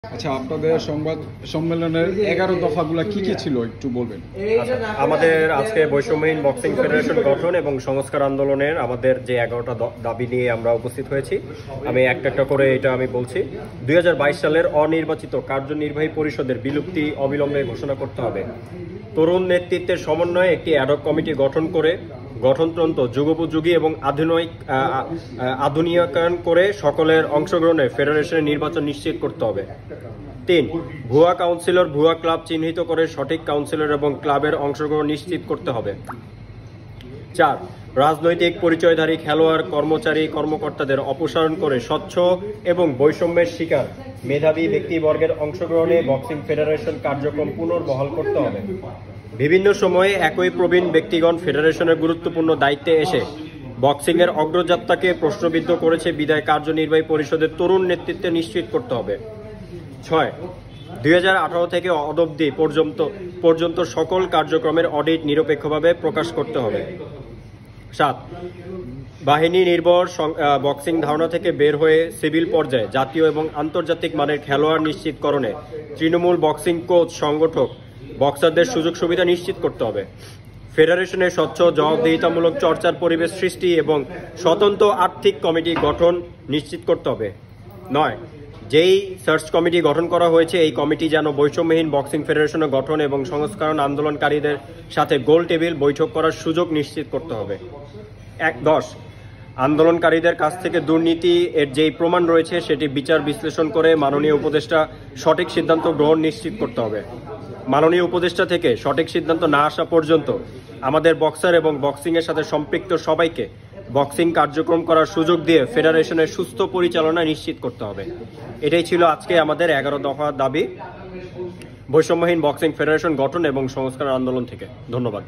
আচ্ছা, আপনাদের সংবাদ সম্মেলনের 11 দফাগুলো কি কি ছিল একটু বলবেন? আমাদের আজকে বৈষম্যহীন বক্সিং ফেডারেশন গঠন এবং সংস্কার আন্দোলনের আমাদের যে 11টা দাবি নিয়ে আমরা উপস্থিত হয়েছি, আমি একটা একটা করে এটা আমি বলছি। 2022 সালের অনির্বাচিত কার্যনির্বাহী পরিষদের বিলুপ্তি অবিলম্বে ঘোষণা করতে হবে। তরুণ নেতৃত্বের সমন্বয়ে একটি অ্যাডহক কমিটি গঠন করে গঠনতন্ত্র যুগোপযোগী এবং আধুনিকায়ন করে সকলের অংশগ্রহণে ফেডারেশনের নির্বাচন নিশ্চিত করতে হবে। 3. ভুয়া কাউন্সিলর, ভুয়া ক্লাব চিহ্নিত করে সঠিক কাউন্সিলর এবং ক্লাবের অংশগ্রহণ নিশ্চিত করতে হবে। 4. রাজনৈতিক পরিচয়ধারী খেলোয়াড়, কর্মচারী, কর্মকর্তাদের অপসারণ করে স্বচ্ছ এবং বৈষম্যের শিকার মেধাবী ব্যক্তিবর্গের অংশগ্রহণে বক্সিং ফেডারেশন কার্যক্রম পুনর্বহাল করতে হবে। বিভিন্ন সময়ে একই প্রবীণ ব্যক্তিগণ ফেডারেশনের গুরুত্বপূর্ণ দায়িত্বে এসে বক্সিংয়ের অগ্রযাত্রাকে প্রশ্নবিদ্ধ করেছে বিদায় কার্যনির্বাহী পরিষদের তরুণ নেতৃত্বে নিশ্চিত করতে হবে। 6. 2018 থেকে অদ্যাবধি পর্যন্ত সকল কার্যক্রমের অডিট নিরপেক্ষভাবে প্রকাশ করতে হবে। 7. বাহিনী নির্ভর বক্সিং ধারণা থেকে বের হয়ে সিভিল পর্যায়ে জাতীয় এবং আন্তর্জাতিক মানের খেলোয়াড় নিশ্চিতকরণে তৃণমূল বক্সিং কোচ সংগঠক বক্সারদের সুযোগ সুবিধা নিশ্চিত করতে হবে। ফেডারেশনের স্বচ্ছ জবাবদিহিতামূলক চর্চার পরিবেশ সৃষ্টি এবং স্বতন্ত্র আর্থিক কমিটি গঠন নিশ্চিত করতে হবে। 9. যেই সার্চ কমিটি গঠন করা হয়েছে এই কমিটি যেন বৈষম্যহীন বক্সিং ফেডারেশনের গঠন এবং সংস্করণ আন্দোলনকারীদের সাথে গোল টেবিল বৈঠক করার সুযোগ নিশ্চিত করতে হবে। 10. আন্দোলনকারীদের কাছ থেকে দুর্নীতি এর যেই প্রমাণ রয়েছে সেটি বিচার বিশ্লেষণ করে মাননীয় উপদেষ্টা সঠিক সিদ্ধান্ত গ্রহণ নিশ্চিত করতে হবে। মাননীয় উপদেষ্টা থেকে সঠিক সিদ্ধান্ত না আসা পর্যন্ত আমাদের বক্সার এবং বক্সিংয়ের সাথে সম্পৃক্ত সবাইকে বক্সিং কার্যক্রম করার সুযোগ দিয়ে ফেডারেশনের সুস্থ পরিচালনা নিশ্চিত করতে হবে। এটাই ছিল আজকে আমাদের 11 দফা দাবি বৈষম্যহীন বক্সিং ফেডারেশন গঠন এবং সংস্কার আন্দোলন থেকে। ধন্যবাদ।